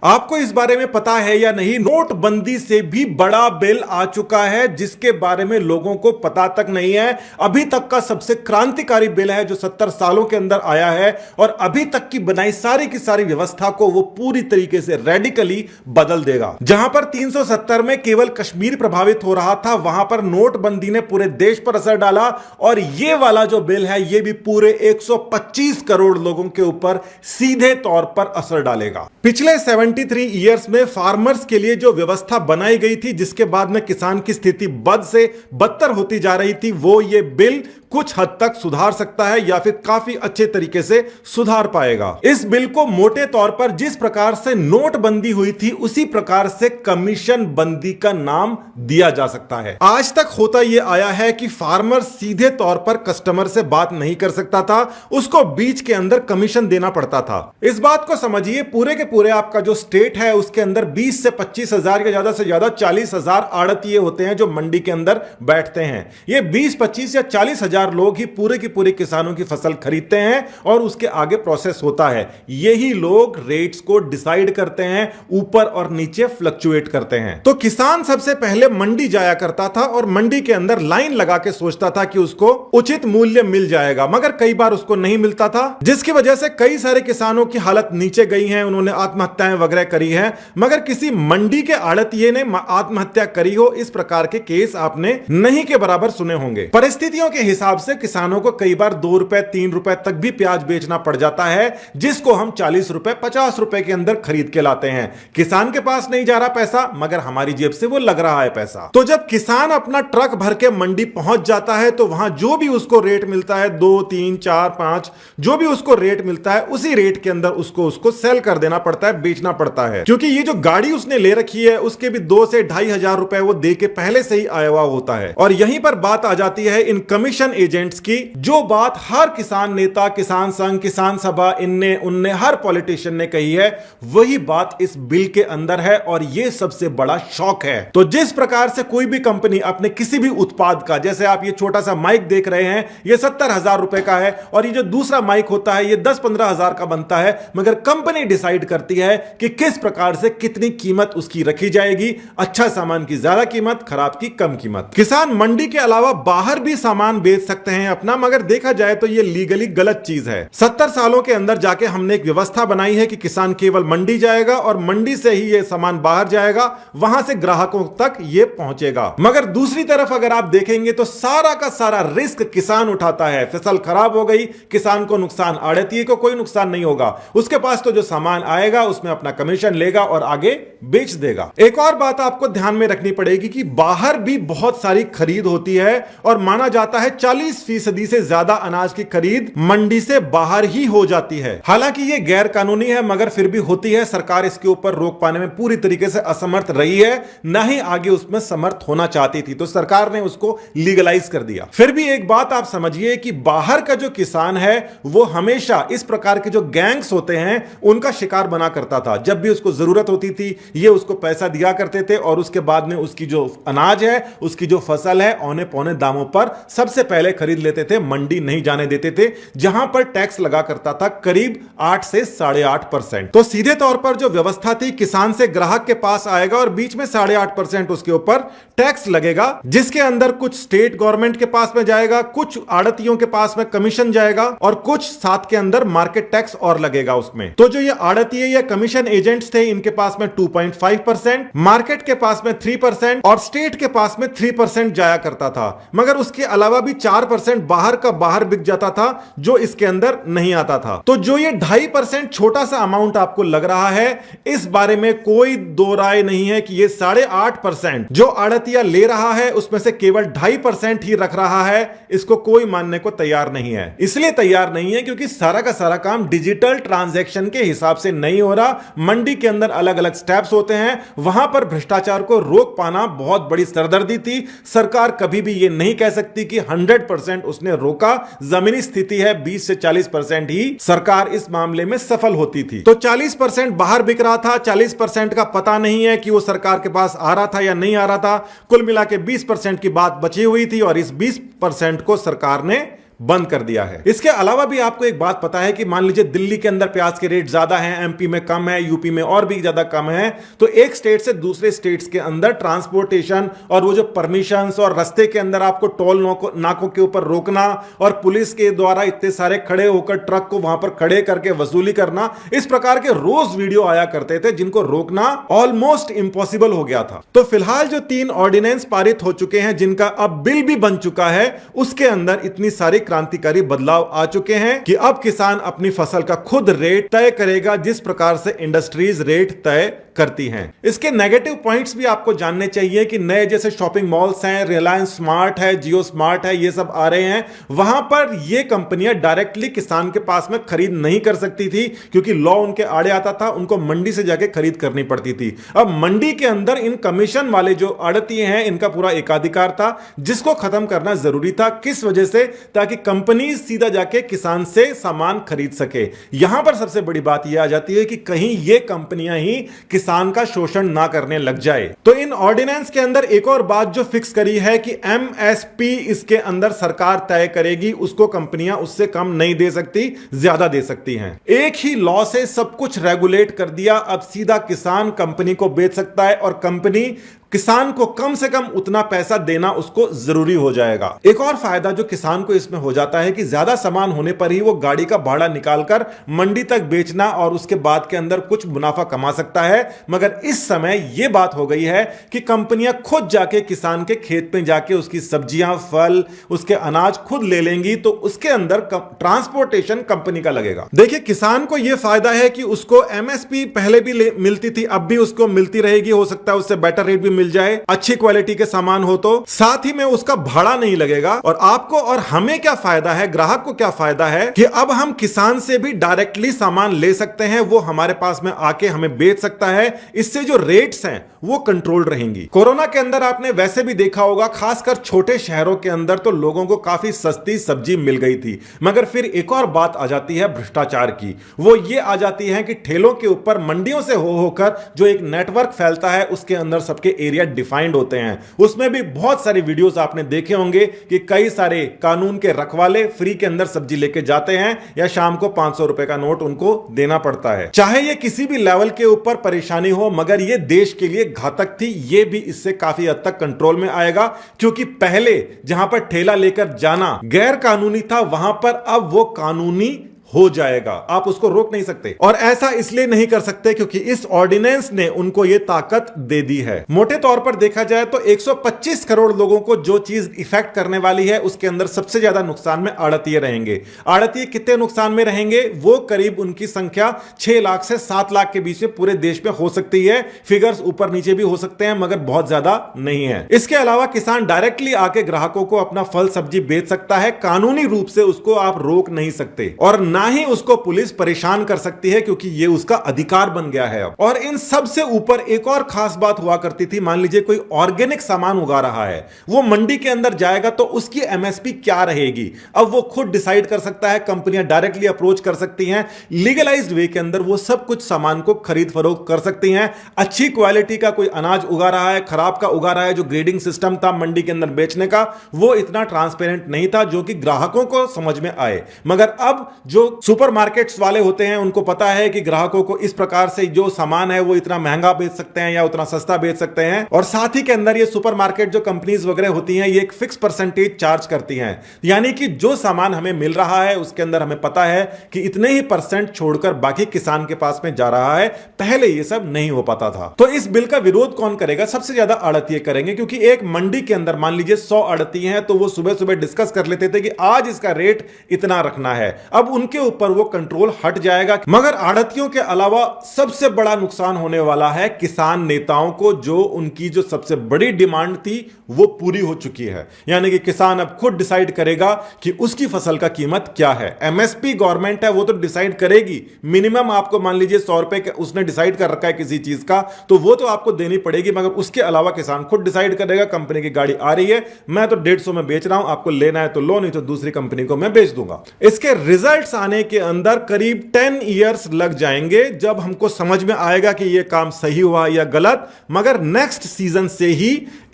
आपको इस बारे में पता है या नहीं, नोटबंदी से भी बड़ा बिल आ चुका है जिसके बारे में लोगों को पता तक नहीं है। अभी तक का सबसे क्रांतिकारी बिल है जो 70 सालों के अंदर आया है और अभी तक की बनाई सारी की सारी व्यवस्था को वो पूरी तरीके से रेडिकली बदल देगा। जहां पर 370 में केवल कश्मीर प्रभावित हो रहा था, वहां पर नोटबंदी ने पूरे देश पर असर डाला और ये वाला जो बिल है ये भी पूरे 125 करोड़ लोगों के ऊपर सीधे तौर पर असर डालेगा। पिछले 73 ईयर्स में फार्मर्स के लिए जो व्यवस्था बनाई गई थी, जिसके बाद में किसान की स्थिति बद से बदतर होती जा रही थी, वो ये बिल कुछ हद तक सुधार सकता है या फिर काफी अच्छे तरीके से सुधार पाएगा। इस बिल को मोटे तौर पर जिस प्रकार से नोटबंदी हुई थी उसी प्रकार से कमीशन बंदी का नाम दिया जा सकता है। आज तक होता यह आया है कि फार्मर सीधे तौर पर कस्टमर से बात नहीं कर सकता था, उसको बीच के अंदर कमीशन देना पड़ता था। इस बात को समझिए, पूरे के पूरे आपका जो स्टेट है उसके अंदर 20 से 25 हजार या ज्यादा से ज्यादा 40 हजार आड़तिये होते हैं जो मंडी के अंदर बैठते हैं। ये 20, 25 या 40 हजार लोग ही पूरे की पूरे किसानों की फसल खरीदते हैं और उसके आगे प्रोसेस होता है। यही लोग रेट्स को डिसाइड करते हैं, ऊपर और नीचे फ्लक्चुएट करते हैं। तो किसान सबसे पहले मंडी जाया करता था और मंडी के अंदर लाइन लगा के सोचता था कि उसको उचित मूल्य मिल जाएगा, मगर कई बार उसको नहीं मिलता था, जिसकी वजह से कई सारे किसानों की हालत नीचे गई है, उन्होंने आत्महत्याएं वगैरह करी है। मगर किसी मंडी के आड़तिये ने आत्महत्या करी हो, इस प्रकार के केस आपने नहीं के बराबर सुने होंगे। परिस्थितियों के हिसाब से किसानों को कई बार 2 रुपए 3 रुपए तक भी प्याज बेचना पड़ जाता है, जिसको हम 40 रुपए 50 रुपए के अंदर खरीद के लाते हैं। किसान के पास नहीं जा रहा पैसा, मगर हमारी जेब से वो लग रहा है पैसा। तो जब किसान अपना ट्रक भर के मंडी पहुंच जाता है तो वहां जो भी उसको रेट मिलता है, 2, 3, 4, 5 जो भी उसको रेट मिलता है, उसी रेट के अंदर उसको सेल कर देना पड़ता है, बेचना पड़ता है। क्योंकि ये जो गाड़ी उसने ले रखी है उसके भी 2 से 2.5 हजार रुपए वो दे के पहले से ही आया हुआ होता है। और यहीं पर बात आ जाती है इन कमीशन एजेंट्स की, जो बात हर किसान नेता, किसान संघ, किसान सभा, इनने उनने हर पॉलिटिशियन ने कही है, वही बात इस बिल के अंदर है और यह सबसे बड़ा शौक है। तो जिस प्रकार से कोई भी कंपनी अपने किसी भी उत्पाद का, जैसे आप ये छोटा सा माइक देख रहे हैं, ये 70 हजार रुपए का है और ये जो दूसरा माइक होता है ये 10-15 हजार का बनता है, मगर कंपनी डिसाइड करती है कि किस प्रकार से कितनी कीमत उसकी रखी जाएगी। अच्छा सामान की ज्यादा कीमत, खराब की कम कीमत। किसान मंडी के अलावा बाहर भी सामान बेच सकते हैं अपना, मगर देखा जाए तो यह लीगली गलत चीज है। 70 सालों के अंदर जाके हमने एक व्यवस्था बनाई है कि किसान केवल मंडी जाएगा और मंडी से ही यह सामान बाहर जाएगा, वहां से ग्राहकों तक यह पहुंचेगा। मगर दूसरी तरफ अगर आप देखेंगे तो सारा का सारा रिस्क किसान उठाता है। फसल खराब हो गई, किसान को नुकसान, आड़तिये को कोई नुकसान नहीं होगा, उसके पास तो जो सामान आएगा उसमें अपना कमीशन लेगा और आगे बेच देगा। एक और बात आपको ध्यान में रखनी पड़ेगी कि बाहर भी बहुत सारी खरीद होती है और माना जाता है 40% से ज्यादा अनाज की खरीद मंडी से बाहर ही हो जाती है। हालांकि यह गैर कानूनी है, मगर फिर भी होती है। सरकार इसके ऊपर रोक पाने में पूरी तरीके से असमर्थ रही है, ना ही आगे उसमें समर्थ होना चाहती थी, तो सरकार ने उसको लीगलाइज कर दिया। फिर भी एक बात आप समझिए कि बाहर का जो किसान है वो हमेशा इस प्रकार के जो गैंग्स होते हैं उनका शिकार बना करता था। जब भी उसको जरूरत होती थी ये उसको पैसा दिया करते थे और उसके बाद में उसकी जो अनाज है, उसकी जो फसल है, औने पौने दामों पर सबसे पहले खरीद लेते थे, मंडी नहीं जाने देते थे, जहां पर टैक्स लगा करता था करीब 8 से 8.5%। तो सीधे तौर पर जो व्यवस्था थी, किसान से ग्राहक के पास आएगा और बीच में 8.5% उसके ऊपर टैक्स लगेगा, जिसके अंदर कुछ स्टेट गवर्नमेंट के पास में जाएगा, कुछ आड़तियों के पास में कमीशन जाएगा और कुछ साथ के अंदर मार्केट टैक्स और लगेगा उसमें। तो जो ये आड़तिये या कमीशन एजेंट्स थे, इनके पास में 2.5%, मार्केट के पास में 3% और स्टेट के पास में 3% जाया करता था। मगर उसके अलावा भी 4% बाहर का बाहर बिक जाता था, जो इसके अंदर नहीं आता था। तो जो ये 2.5% छोटा सा अमाउंट आपको लग रहा है, इस बारे में कोई दो राय नहीं है कि ये 8.5% जो आड़तिया ले रहा है उसमें से केवल 2.5% ही रख रहा है, इसको कोई मानने को तैयार नहीं है। इसलिए तैयार नहीं है क्योंकि सारा का सारा काम डिजिटल ट्रांजैक्शन के हिसाब से नहीं हो रहा। मंडी के अंदर अलग अलग स्टेप्स होते हैं, वहां पर भ्रष्टाचार को रोक पाना बहुत बड़ी सरदर्दी थी। सरकार कभी भी यह नहीं कह सकती कि 100% उसने रोका। जमीनी स्थिति है 20 से 40% ही सरकार इस मामले में सफल होती थी। तो 40% बाहर बिक रहा था, 40% का पता नहीं है कि वो सरकार के पास आ रहा था या नहीं आ रहा था। कुल मिला के 20% की बात बची हुई थी और इस 20% को सरकार ने बंद कर दिया है। इसके अलावा भी आपको एक बात पता है कि मान लीजिए दिल्ली के अंदर प्याज के रेट ज्यादा हैं, एमपी में कम है, यूपी में और भी ज्यादा कम है, तो एक स्टेट से दूसरे स्टेट्स के अंदर ट्रांसपोर्टेशन और वो जो परमिशंस और रास्ते के अंदर आपको टोल नाकों के ऊपर रोकना और पुलिस के द्वारा इतने सारे खड़े होकर ट्रक को वहां पर खड़े करके वसूली करना, इस प्रकार के रोज वीडियो आया करते थे जिनको रोकना ऑलमोस्ट इंपॉसिबल हो गया था। तो फिलहाल जो 3 ऑर्डिनेंस पारित हो चुके हैं जिनका अब बिल भी बन चुका है, उसके अंदर इतनी सारी क्रांतिकारी बदलाव आ चुके हैं कि अब किसान अपनी फसल का खुद रेट तय करेगा जिस प्रकार से इंडस्ट्रीज रेट तय करती हैं। इसके नेगेटिव पॉइंट्स भी आपको जानने चाहिए कि नए जैसे शॉपिंग मॉल्स हैं, रिलायंस स्मार्ट है, जियो स्मार्ट है, ये सब आ रहे हैं, वहां पर ये कंपनियां डायरेक्टली किसान के पास में खरीद नहीं कर सकती थी क्योंकि लॉ उनके आड़े आता था, उनको मंडी से जाके खरीद करनी पड़ती थी। अब मंडी के अंदर इन कमीशन वाले जो आड़तीये हैं, इनका पूरा एकाधिकार था जिसको खत्म करना जरूरी था। किस वजह से? ताकि कंपनी सीधा जाके किसान से सामान खरीद सके। यहां पर सबसे बड़ी बात यह आ जाती है कि कहीं ये कंपनियां ही किसान का शोषण ना करने लग जाए। तो इन ऑर्डिनेंस के अंदर एक और बात जो फिक्स करी है कि एमएसपी इसके अंदर सरकार तय करेगी, उसको कंपनियां उससे कम नहीं दे सकती, ज्यादा दे सकती हैं। एक ही लॉ से सब कुछ रेगुलेट कर दिया। अब सीधा किसान कंपनी को बेच सकता है और कंपनी किसान को कम से कम उतना पैसा देना उसको जरूरी हो जाएगा। एक और फायदा जो किसान को इसमें हो जाता है कि ज्यादा सामान होने पर ही वो गाड़ी का भाड़ा निकालकर मंडी तक बेचना और उसके बाद के अंदर कुछ मुनाफा कमा सकता है। मगर इस समय यह बात हो गई है कि कंपनियां खुद जाके किसान के खेत में जाके उसकी सब्जियां, फल, उसके अनाज खुद ले लेंगी, तो उसके अंदर ट्रांसपोर्टेशन कंपनी का लगेगा। देखिए, किसान को यह फायदा है कि उसको एमएसपी पहले भी मिलती थी, अब भी उसको मिलती रहेगी, हो सकता है उससे बेटर रेट भी मिल जाए, अच्छी क्वालिटी के सामान हो तो, साथ ही में उसका भाड़ा नहीं लगेगा। और आपको और हमें क्या फायदा है, ग्राहक को क्या फायदा है कि अब हम किसान से भी डायरेक्टली सामान ले सकते हैं, वो हमारे पास में आके हमें बेच सकता है। इससे जो रेट्स हैं वो कंट्रोल रहेंगी। कोरोना के अंदर आपने वैसे भी देखा होगा, खासकर छोटे शहरों के अंदर तो लोगों को काफी सस्ती सब्जी मिल गई थी। मगर फिर एक और बात आ जाती है भ्रष्टाचार की, वो ये आ जाती है कि ठेलों के ऊपर मंडियों से होकर जो एक नेटवर्क फैलता है, उसके अंदर सबके एरिया डिफाइंड होते हैं। उसमें भी बहुत सारी वीडियोस आपने देखे होंगे कि कई सारे कानून के रखवाले फ्री के अंदर सब्जी लेके जाते हैं या शाम को 500 रुपए का नोट उनको देना पड़ता है। चाहे ये किसी भी लेवल के ऊपर परेशानी हो, मगर ये देश के लिए घातक थी। ये भी इससे काफी हद तक कंट्रोल में आएगा, क्योंकि पहले जहां पर ठेला लेकर जाना गैर कानूनी था, वहां पर अब वो कानूनी हो जाएगा। आप उसको रोक नहीं सकते, और ऐसा इसलिए नहीं कर सकते क्योंकि इस ऑर्डिनेंस ने उनको यह ताकत दे दी है। मोटे तौर पर देखा जाए तो 125 करोड़ लोगों को जो चीज इफेक्ट करने वाली है, उसके अंदर सबसे ज्यादा नुकसान में आड़तीय रहेंगे। आड़तीय कितने नुकसान में रहेंगे? वो करीब उनकी संख्या 6 लाख से 7 लाख के बीच में पूरे देश में हो सकती है। फिगर्स ऊपर नीचे भी हो सकते हैं, मगर बहुत ज्यादा नहीं है। इसके अलावा किसान डायरेक्टली आके ग्राहकों को अपना फल सब्जी बेच सकता है, कानूनी रूप से उसको आप रोक नहीं सकते, और ना ही उसको पुलिस परेशान कर सकती है, क्योंकि ये उसका अधिकार बन गया है अब। और इन सब से ऊपर एक और खास बात हुआ करती थी, मान लीजिए कोई ऑर्गेनिक सामान उगा रहा है, वो मंडी के अंदर जाएगा तो उसकी एमएसपी क्या रहेगी, अब वो खुद डिसाइड कर सकता है। कंपनियां डायरेक्टली अप्रोच कर सकती हैं, लीगलाइज्ड वे के अंदर वो सब कुछ सामान को खरीद फरोख्त कर सकती हैं। अच्छी क्वालिटी का कोई अनाज उगा रहा है, खराब का उगा रहा है, जो ग्रेडिंग सिस्टम था मंडी के अंदर बेचने का, वो इतना ट्रांसपेरेंट नहीं था जो कि ग्राहकों को समझ में आए। मगर अब जो सुपरमार्केट्स वाले होते हैं, उनको पता है कि ग्राहकों को इस प्रकार से जो सामान है वो इतना महंगा बेच सकते हैं या उतना सस्ता बेच सकते हैं। और साथ ही के अंदर ये सुपरमार्केट जो कंपनीज वगैरह होती हैं, ये एक फिक्स परसेंटेज चार्ज करती हैं, यानी कि जो सामान हमें मिल रहा है उसके अंदर हमें पता है कि इतने ही परसेंट छोड़कर बाकी किसान के पास में जा रहा है। पहले ये सब नहीं हो पाता था। तो इस बिल का विरोध कौन करेगा? सबसे ज्यादा आड़तीय करेंगे, क्योंकि एक मंडी के अंदर मान लीजिए 100 आड़तीय हैं, तो वो सुबह सुबह डिस्कस कर लेते थे कि आज इसका रेट इतना रखना है। अब उनके ऊपर वो कंट्रोल हट जाएगा। मगर आड़तियों के अलावा सबसे बड़ा नुकसान होने वाला है किसान नेताओं को, जो उनकी जो सबसे बड़ी डिमांड थी वो पूरी हो चुकी है। यानी कि किसान अब खुद डिसाइड करेगा कि उसकी फसल का कीमत क्या है। एमएसपी गवर्नमेंट है, वो तो डिसाइड करेगी। मिनिमम आपको मान लीजिए 100 रुपए उसने डिसाइड कर रखा है किसी चीज का, तो वो तो आपको देनी पड़ेगी, मगर उसके अलावा किसान खुद डिसाइड करेगा। कंपनी की गाड़ी आ रही है, मैं तो 150 में बेच रहा हूं, आपको लेना है तो लो, नहीं तो दूसरी कंपनी को मैं बेच दूंगा। इसके रिजल्ट्स आने लाने के अंदर करीब 10 इयर्स लग जाएंगे, जब हमको समझ में आएगा कि यह काम सही हुआ या गलत। मगर नेक्स्ट सीजन से ही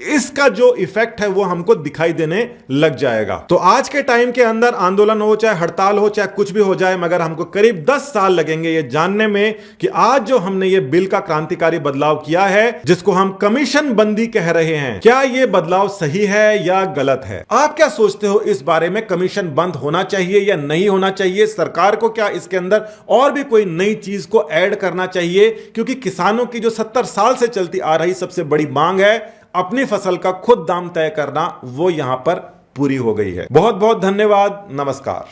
इसका जो इफेक्ट है वो हमको दिखाई देने लग जाएगा। तो आज के टाइम के अंदर आंदोलन हो, चाहे हड़ताल हो, चाहे कुछ भी हो जाए, मगर हमको करीब 10 साल लगेंगे ये जानने में कि आज जो हमने ये बिल का क्रांतिकारी बदलाव किया है, जिसको हम कमीशन बंदी कह रहे हैं, क्या ये बदलाव सही है या गलत है? आप क्या सोचते हो इस बारे में? कमीशन बंद होना चाहिए या नहीं होना चाहिए? सरकार को क्या इसके अंदर और भी कोई नई चीज को ऐड करना चाहिए? क्योंकि किसानों की जो 70 साल से चलती आ रही सबसे बड़ी मांग है, अपनी फसल का खुद दाम तय करना, वो यहां पर पूरी हो गई है। बहुत बहुत धन्यवाद। नमस्कार।